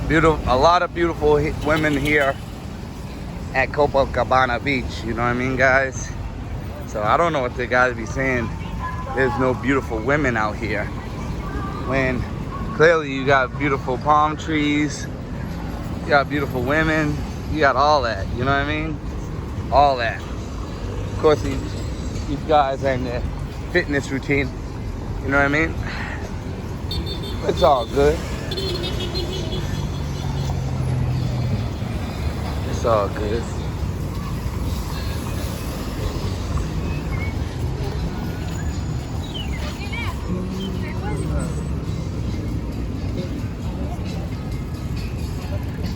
Beautiful, a lot of beautiful women here at Copacabana Beach. You know what I mean, guys? So I don't know what the guys be saying. There's no beautiful women out here, when clearly you got beautiful palm trees, you got beautiful women, you got all that. You know what I mean? All that. Of course, these guys are in their fitness routine. You know what I mean? It's all good. It's all good.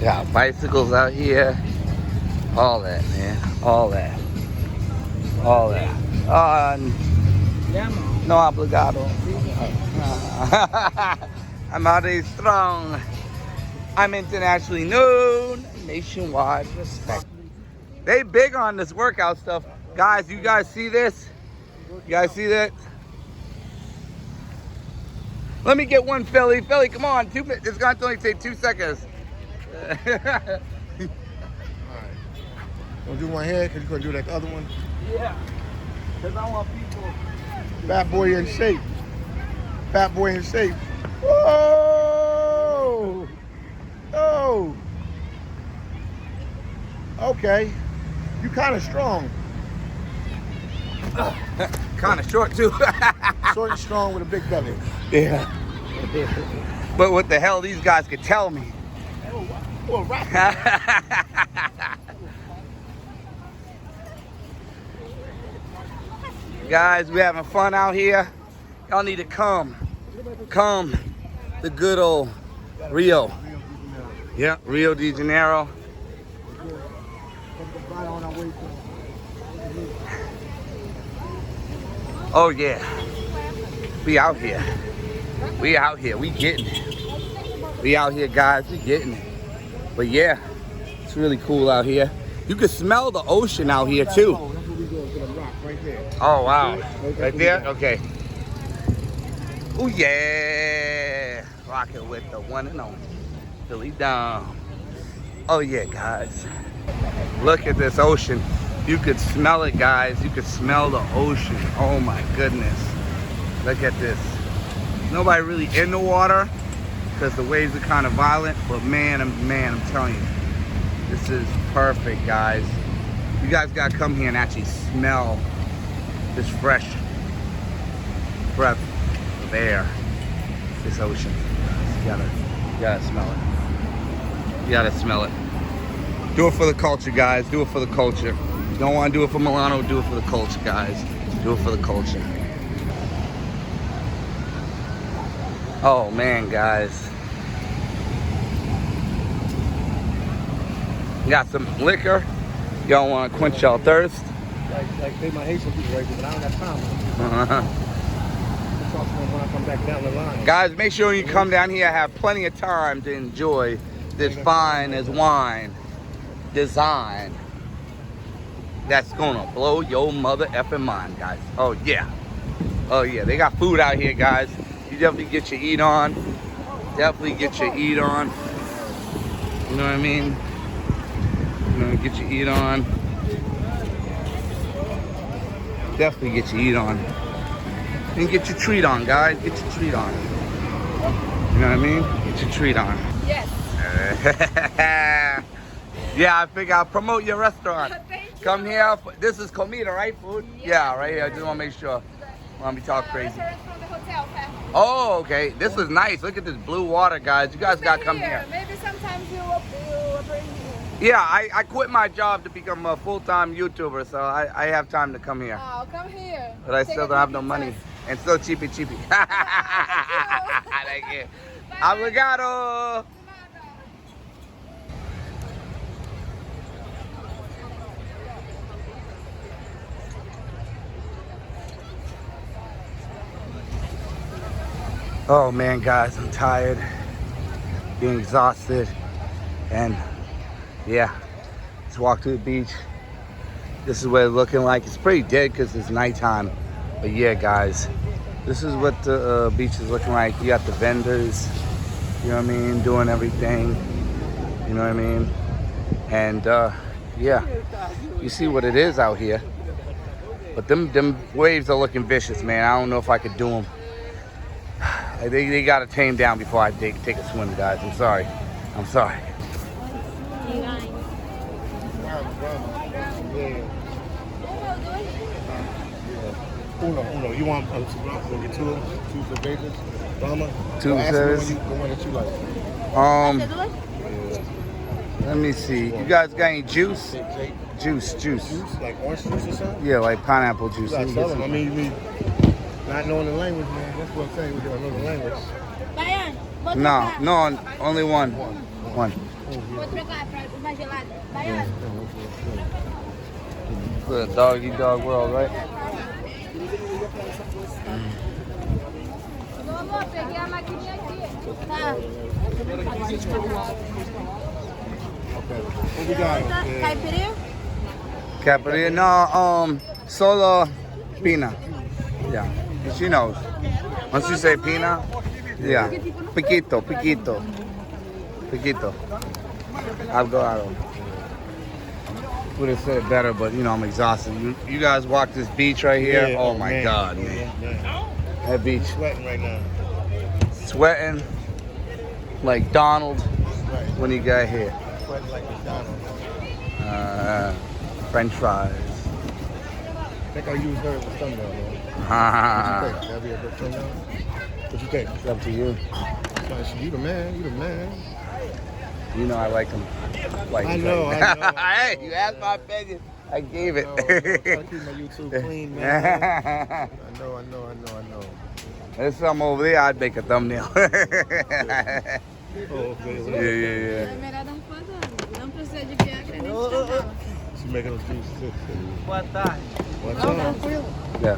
Got bicycles out here. All that, man. All that. All that. No obligado. I'm already strong. I'm internationally known. Nationwide respect. They big on this workout stuff. Guys, you guys see this? You guys see that? Let me get one, Philly. Philly, come on. 2 minutes. It's going to only take 2 seconds. Alright. Gonna do one here, because you're gonna do that other one. Yeah. Because I want people. Fat boy in shape. Fat boy in shape. Whoa! Oh! Okay. You kind of strong. Kind of short, too. Short and strong with a big belly. Yeah. But what the hell these guys could tell me? Oh, right. Guys, we having fun out here. Y'all need to come the good old Rio. Yeah, Rio de Janeiro. Oh yeah, we out here. We out here. We getting it. We out here, guys. We getting it. But yeah, it's really cool out here. You can smell the ocean out here too. Oh wow, right there? Okay. Oh yeah, rocking with the one and only Billy Dom. Oh yeah, guys. Look at this ocean. You could smell it, guys. You could smell the ocean. Oh my goodness. Look at this. Nobody really in the water because the waves are kind of violent, but man, I'm telling you, this is perfect, guys. You guys gotta come here and actually smell this fresh breath of air, this ocean. You gotta smell it. You gotta smell it. Do it for the culture, guys. Do it for the culture. You don't want to do it for Milano, do it for the culture, guys. Do it for the culture. Oh man, guys. Got some liquor. Y'all want to quench y'all thirst? Like they my Haitian people right there, but I don't have time. I'll talk to them when I come back down the line. Guys, make sure when you come down here, have plenty of time to enjoy this fine as wine design that's gonna blow your mother effing mind, guys. Oh yeah. Oh yeah, they got food out here, guys. You definitely get your eat on. Definitely get your eat on. You know what I mean? You know, get your eat on. Definitely get your eat on. And get your treat on, guys. Get your treat on. You know what I mean? Get your treat on. Yes. Yeah, I think I'll promote your restaurant. Thank you. Come here. This is comida, right? Food? Yeah, right here. I just want to make sure. Want me to talk crazy? Restaurant from the hotel, okay? Oh, okay. This is nice. Look at this blue water, guys. You guys got to come here. Maybe sometimes you will bring here. Yeah, I quit my job to become a full-time YouTuber, so I have time to come here. Oh, come here. But I still don't have no money. And still cheapy. Thank you. Thank you. Obrigado. Oh man, guys, I'm tired, being exhausted, and yeah, just walked to the beach. This is what it's looking like. It's pretty dead because it's nighttime, but yeah, guys, this is what the beach is looking like. You got the vendors, you know what I mean, doing everything. You know what I mean? And yeah, you see what it is out here. But them waves are looking vicious, man. I don't know if I could do them. They gotta tame down before I take a swim, guys. I'm sorry. I'm sorry. Uno. You want get two cervezas? Brahma? Two cervezas? cervezas? The one that you like. Let me see. You guys got any juice? Juice. Juice? Like orange juice or something? Yeah, like pineapple juice. You gotta tell them. I mean, we not knowing the language, man. That's what I'm saying. We gotta know the language. No, only one. One. Vou trocar pra uma gelada. Baiana. The doggy dog world, right? Amor, peguei a maquininha aqui. Tá. What we got? Caipirinha? Caipirinha? No, solo pina. Yeah, she knows. Once you say pina, yeah. Piquito. I'll go out. Would have said it better, but you know I'm exhausted. You guys walk this beach right here. Yeah, oh my God, man. That beach. Sweating right now. Sweating like Donald when he got here. Sweating like McDonald's. French fries. I think I used her as a thumbnail, man. What you think? That'd be a good thumbnail? What you think? It's up to you. You the man. You know I like them. I know. Hey, you asked my opinion. I gave it. I keep my YouTube clean, man. I know. There's some over there, I'd make a thumbnail. Oh, okay. Yeah. É melhor dar foto. Não precisa de Viagra nem de canela. She's making those juices. Boa tarde. What's up? Yeah.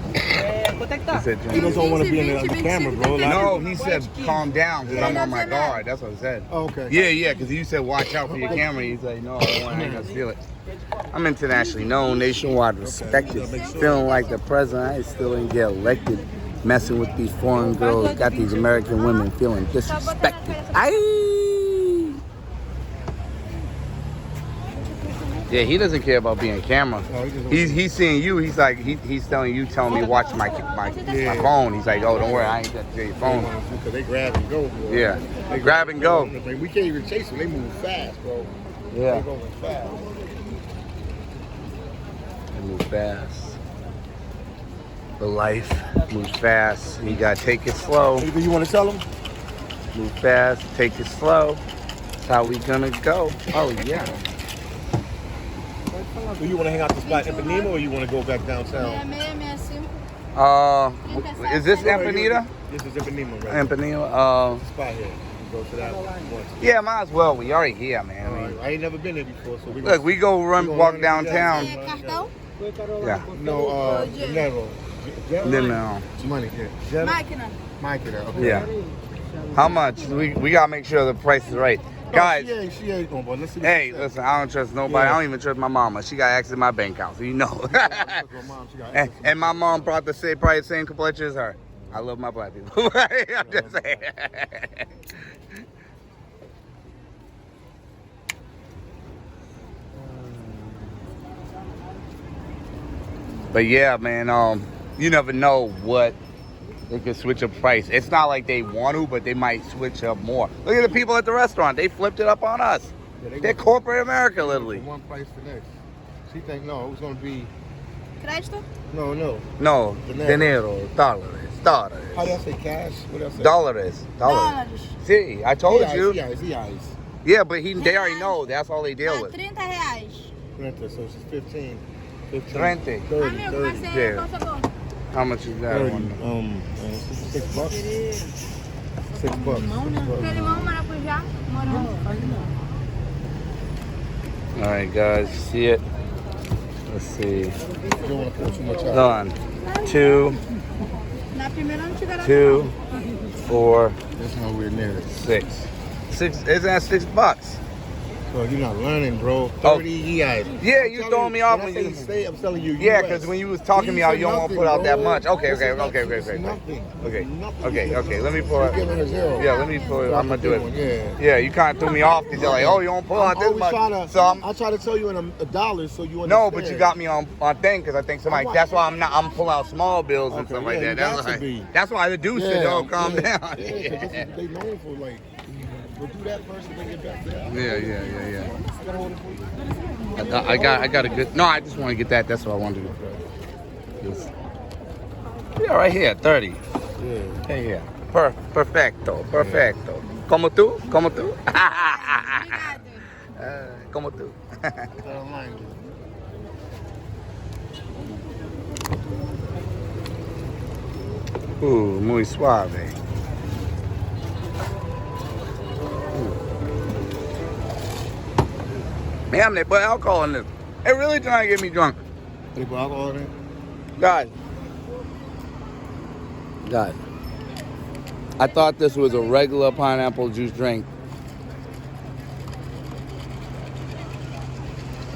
Quanto é que tá? He said, You don't want to be on the camera, bro. no, he said calm down because I'm on my guard. That's what he said. Oh, okay. Yeah, because you said watch out for your camera. He's like, no, I ain't gonna steal it. I'm internationally known, nationwide respected. Feeling like the president, I still ain't get elected. Messing with these foreign girls, got these American women feeling disrespected. Aye. Yeah, he doesn't care about being camera. He's seeing you. He's like he's telling me watch my phone. He's like, oh, don't worry, I ain't got to your phone. Because they grab and go, bro. Yeah, they grab and go. We can't even chase them. They move fast, bro. Yeah, They go fast. they move fast. The life moves fast. You gotta take it slow. Anything you want to tell them? Move fast, take it slow. That's how we gonna go. Oh yeah. Do you want to hang out the spot in Ipanema or you want to go back downtown? 6665. Is this Empanita? This is Ipanema, right? Empanita. Spot here. You go to that one. Yeah, might as well. We already here, man. I mean, I ain't never been there before, so look, we go walk downtown. Cartão? Yeah. No, dinero. No. Money, yeah. Máquina. Máquina, okay. Yeah. How much? We gotta make sure the price is right. Guys, She ain't going, but let's see what hey, she said. listen, I don't trust nobody. Yeah. I don't even trust my mama. She got access to my bank account, so you know. And my mom brought probably the same complexion as her. I love my black people. I'm just saying. But yeah, man, you never know what they can switch a price. It's not like they want to, but they might switch up more. Look at the people at the restaurant. They flipped it up on us. Yeah, They're corporate America, literally. One price for next. She think no, it was gonna be Crédito? no. No, dinero, dollars. How do I say cash? What else? Dollars. Dólares. See, I told you. Yeah. Yeah, but they already know. That's all they deal with. R$30. So it's 15. 30. 30. Amigo, mas você Yeah. qual sabor? How much is that 30. one? $6. $6. Quer limão, maracujá? Morango. All right, guys, see it. Let's see. You don't want to put too much Hold out. on. 2, Na primeira não te garanto. 2, 4, That's nowhere near it. 6. Isn't that $6? Bro, you're not learning, bro. 30 years. Yeah, you throwing me off when when you you say I'm telling you. Yeah, US. because when you was talking me out, you don't want to put out that much. Okay. Nothing. Okay. Let me pull it. You're giving a zero. Yeah, let me pull it. I'm gonna do it. Yeah. Yeah, you kind of threw me off because you're like, oh, you don't pull out this much. I try to tell you in a dollar so you understand. No, but you got me on thing because I think somebody. That's why I'm pulling out small bills and stuff like that. That's why the dude said, "Oh, calm down." Yeah, they known for like. We'll do that first and then get back to that. Yeah. I got a good. No, I just want to get that. That's what I wanted to do. Yeah, right here, 30. Yeah. Perfecto. Como tú? Como tú? Como tú? Muy suave. Damn, they put alcohol in this. They really trying to get me drunk. They put alcohol in it? God. I thought this was a regular pineapple juice drink.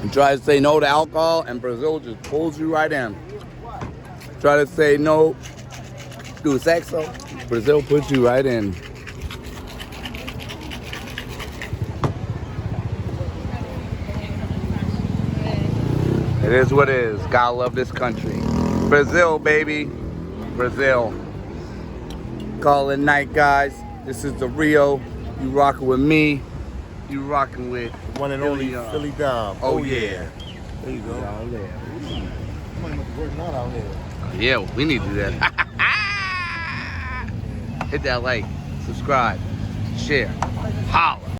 And try to say no to alcohol, and Brazil just pulls you right in. Try to say no to sexo, Brazil puts you right in. It is what it is. Gotta love this country. Brazil, baby. Brazil. Call it night, guys. This is the Rio. You rocking with me. You rocking with one and only Philly Dom. Oh yeah. There you go. Down there. You might have to work out out here. Yeah, we need to do that. Hit that like, subscribe, share, holla.